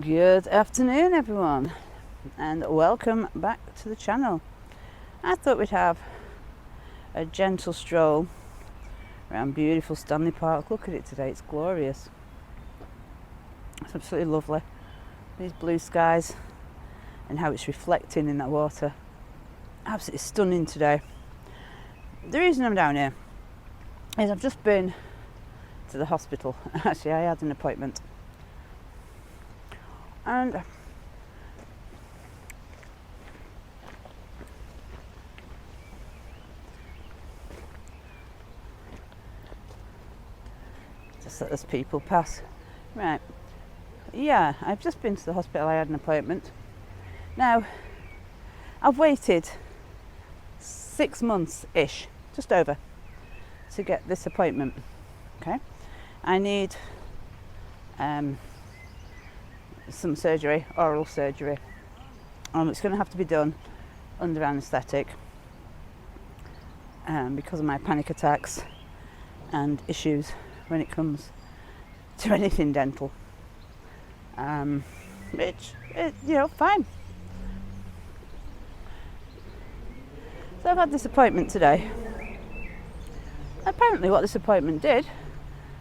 Good afternoon, everyone, and welcome back to the channel. I thought we'd have a gentle stroll around beautiful Stanley Park. Look at it today, it's glorious. It's absolutely lovely. These blue skies and how it's reflecting in that water. Absolutely stunning today. The reason I'm down here is I've just been to the hospital. Actually, I had an appointment. And just let those people pass. Right. Yeah, I've just been to the hospital. I had an appointment. Now, I've waited 6 months-ish, just over, to get this appointment. Okay. I need some surgery, oral surgery. It's going to have to be done under anaesthetic because of my panic attacks and issues when it comes to anything dental. Fine. So I've had this appointment today. Apparently what this appointment did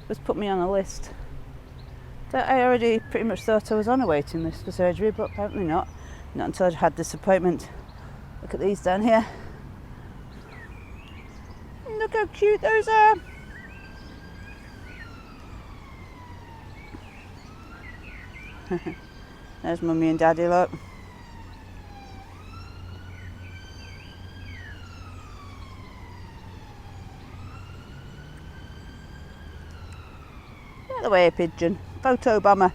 was put me on a list that I already pretty much thought I was on a waiting list for surgery, but apparently not until I'd had this appointment. Look at these down here. Look how cute those are. There's Mummy and Daddy, look. Get away, pigeon. Photo bomber.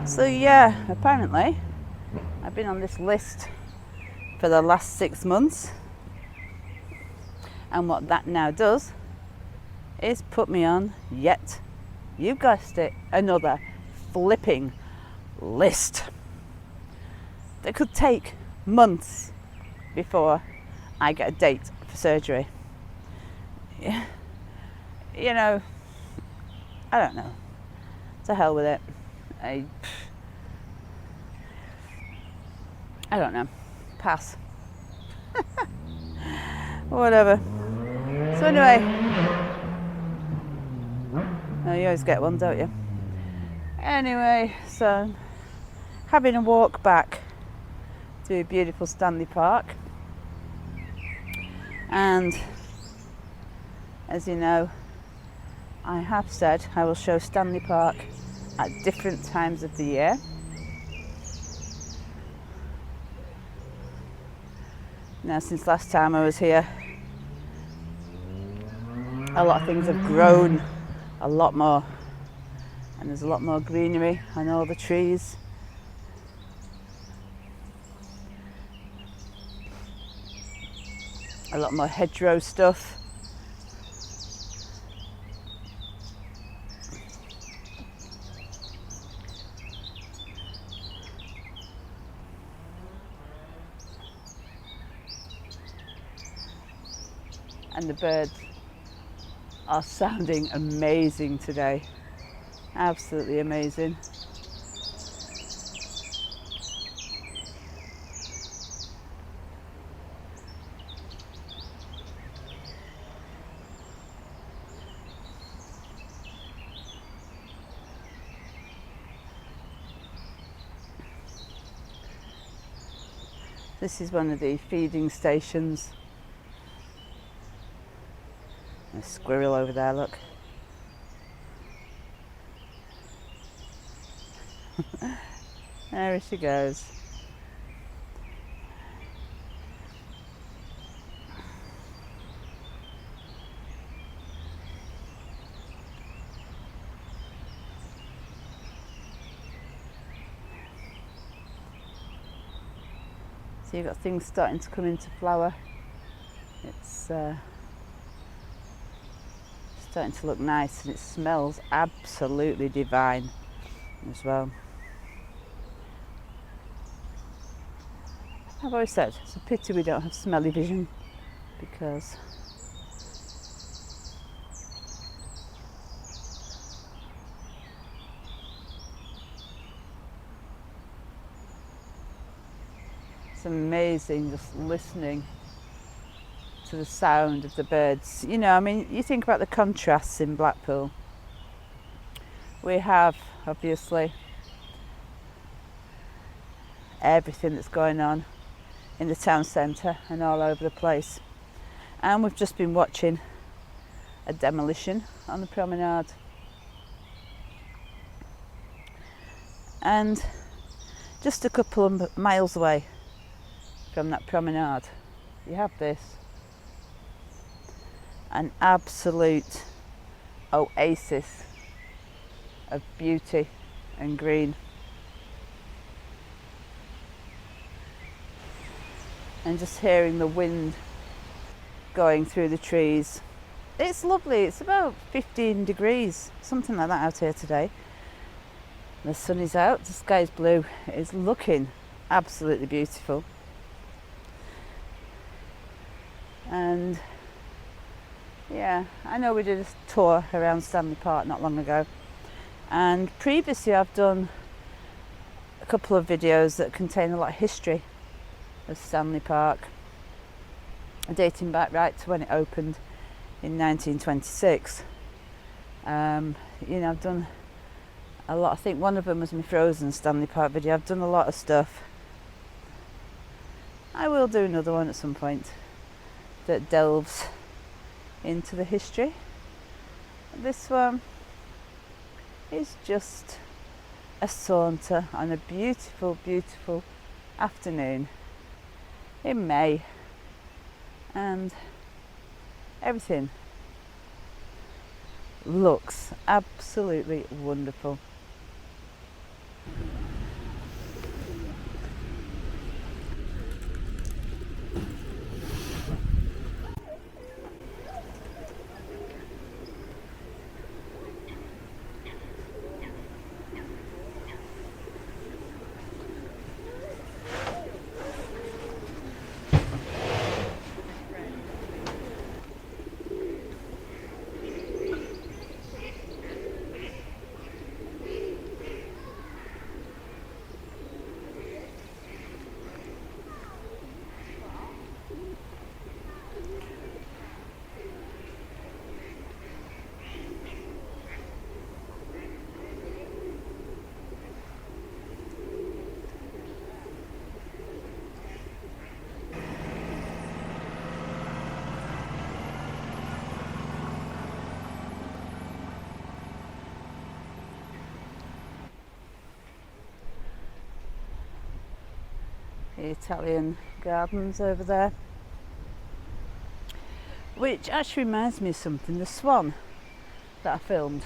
So yeah, apparently I've been on this list for the last 6 months, and what that now does is put me on yet, you guessed it, another flipping list that could take months before I get a date for surgery. You know, I don't know. To hell with it. I don't know. Pass. Whatever. So anyway, you always get one, don't you? Anyway, so having a walk back to beautiful Stanley Park, and as you know, I have said I will show Stanley Park at different times of the year. Now, since last time I was here, a lot of things have grown a lot more, and there's a lot more greenery on all the trees. A lot more hedgerow stuff. And the birds are sounding amazing today. Absolutely amazing. This is one of the feeding stations. A squirrel over there, look. There she goes. So you've got things starting to come into flower. It's starting to look nice, and it smells absolutely divine as well. I've always said it's a pity we don't have smelly vision, because it's amazing just listening to the sound of the birds. You know, I mean, you think about the contrasts in Blackpool. We have, obviously, everything that's going on in the town centre and all over the place. And we've just been watching a demolition on the promenade. And just a couple of miles away from that promenade, you have this, an absolute oasis of beauty and green. And just hearing the wind going through the trees. It's lovely. It's about 15 degrees, something like that out here today. The sun is out, the sky is blue. It's looking absolutely beautiful. And yeah, I know we did a tour around Stanley Park not long ago. And previously I've done a couple of videos that contain a lot of history of Stanley Park, dating back right to when it opened in 1926. You know, I've done a lot. I think one of them was my Frozen Stanley Park video. I've done a lot of stuff. I will do another one at some point that delves into the history. This one is just a saunter on a beautiful, beautiful afternoon in May, and everything looks absolutely wonderful. The Italian gardens over there, which actually reminds me of something. The swan that I filmed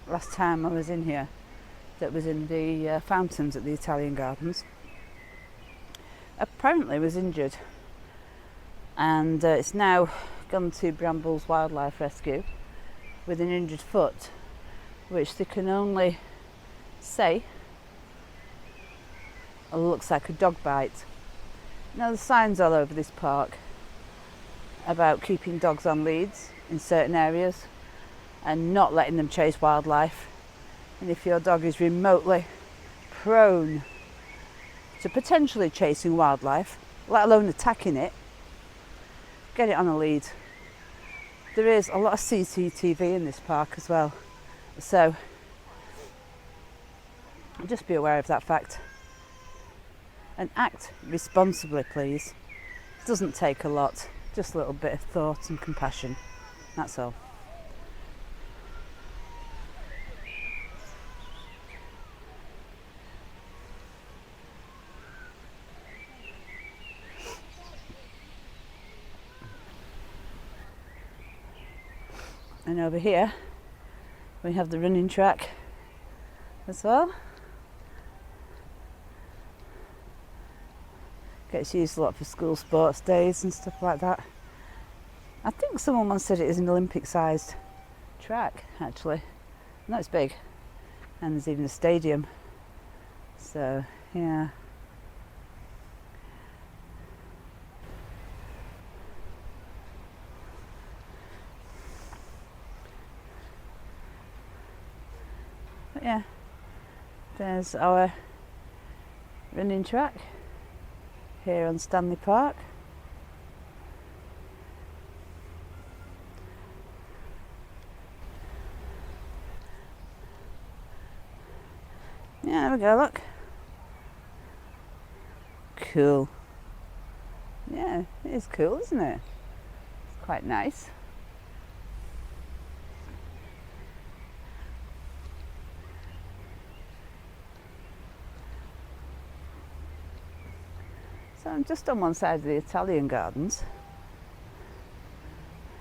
last time I was in here, that was in the fountains at the Italian gardens, apparently was injured, and it's now gone to Brambles Wildlife Rescue with an injured foot, which they can only say looks like a dog bite. Now, there's signs all over this park about keeping dogs on leads in certain areas and not letting them chase wildlife. And if your dog is remotely prone to potentially chasing wildlife, let alone attacking it, get it on a lead. There is a lot of CCTV in this park as well, so just be aware of that fact. And act responsibly, please. It doesn't take a lot, just a little bit of thought and compassion. That's all. And over here we have the running track as well. Gets used a lot for school sports days and stuff like that. I think someone once said it is an Olympic-sized track, actually. No, it's big, and there's even a stadium. So yeah, yeah, there's our running track here on Stanley Park. Yeah, there we go, look. Cool. Yeah, it is cool, isn't it? It's quite nice. So I'm just on one side of the Italian gardens,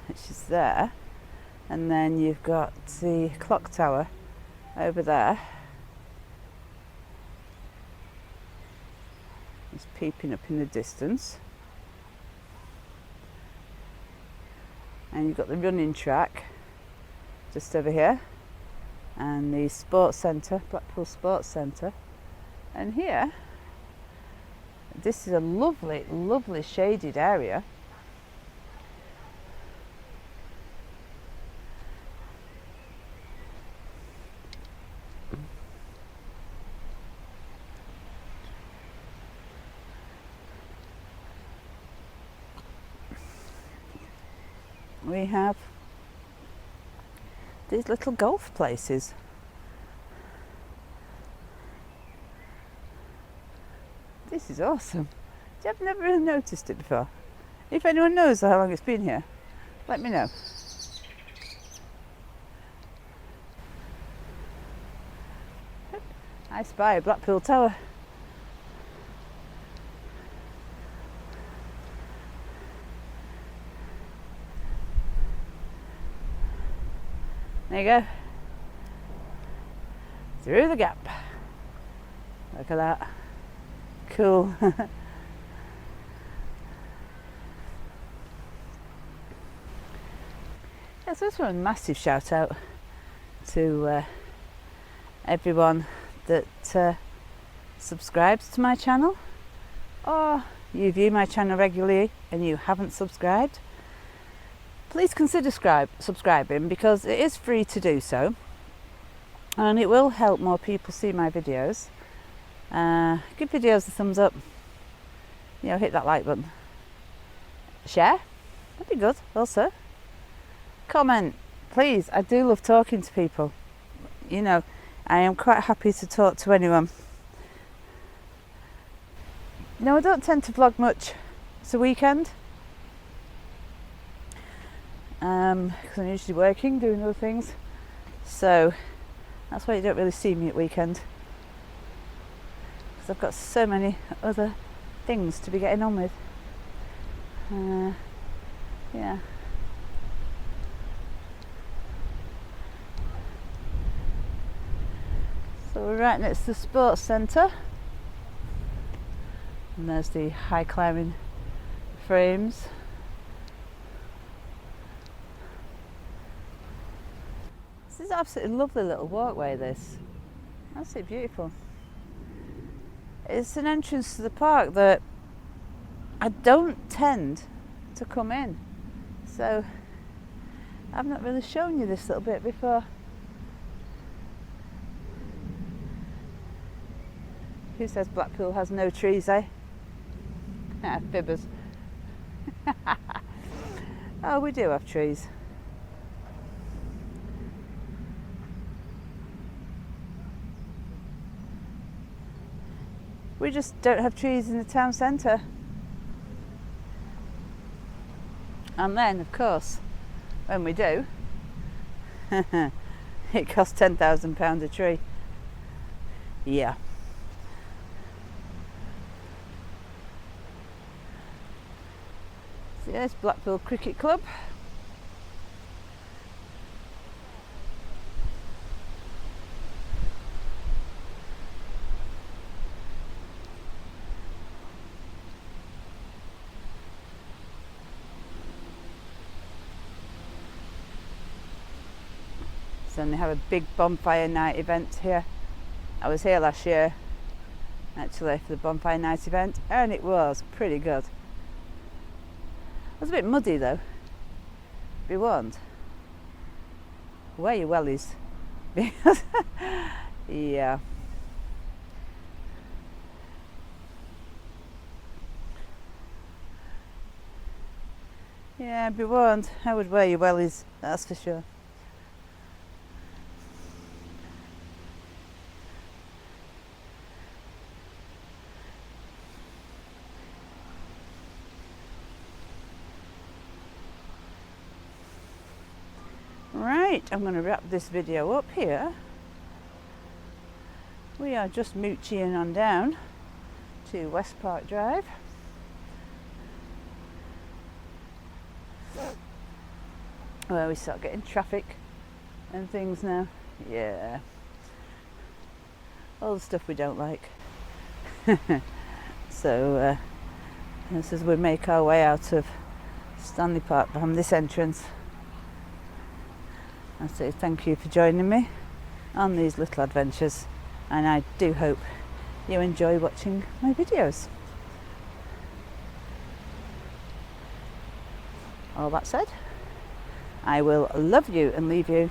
which is there, and then you've got the clock tower over there. It's peeping up in the distance. And you've got the running track just over here, and the sports centre, Blackpool Sports Centre. And here, this is a lovely, lovely shaded area. We have these little golf places. This is awesome. I've never really noticed it before. If anyone knows how long it's been here, let me know. I spy a Blackpool Tower. There you go. Through the gap. Look at that. Cool. Yeah, so this one, a massive shout out to everyone that subscribes to my channel, or you view my channel regularly and you haven't subscribed. Please consider subscribing, because it is free to do so, and it will help more people see my videos. Give videos a thumbs up, hit that like button, share, that'd be good. Also comment, please. I do love talking to people. I am quite happy to talk to anyone. I don't tend to vlog much. It's a weekend, because I'm usually working, doing other things, so that's why you don't really see me at weekend, because I've got so many other things to be getting on with. Yeah. So we're right next to the sports centre, and there's the high climbing frames. This is absolutely lovely little walkway, this. Absolutely beautiful. It's an entrance to the park that I don't tend to come in, so I've not really shown you this little bit before. Who says Blackpool has no trees, eh? Fibbers. Oh, we do have trees. We just don't have trees in the town centre. And then, of course, when we do, it costs £10,000 a tree. Yeah. So yes, Blackpool Cricket Club. So they have a big bonfire night event here. I was here last year, actually, for the bonfire night event, and it was pretty good. It was a bit muddy though, be warned. Wear your wellies, because Yeah. Yeah, be warned. I would wear your wellies, that's for sure. Right, I'm going to wrap this video up here. We are just mooching on down to West Park Drive. Where we start getting traffic and things now. Yeah. All the stuff we don't like. So this is we make our way out of Stanley Park from this entrance. I say thank you for joining me on these little adventures, and I do hope you enjoy watching my videos. All that said, I will love you and leave you,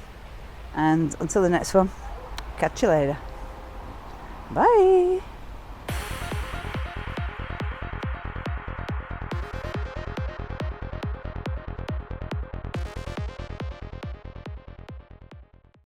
and until the next one, catch you later. Bye.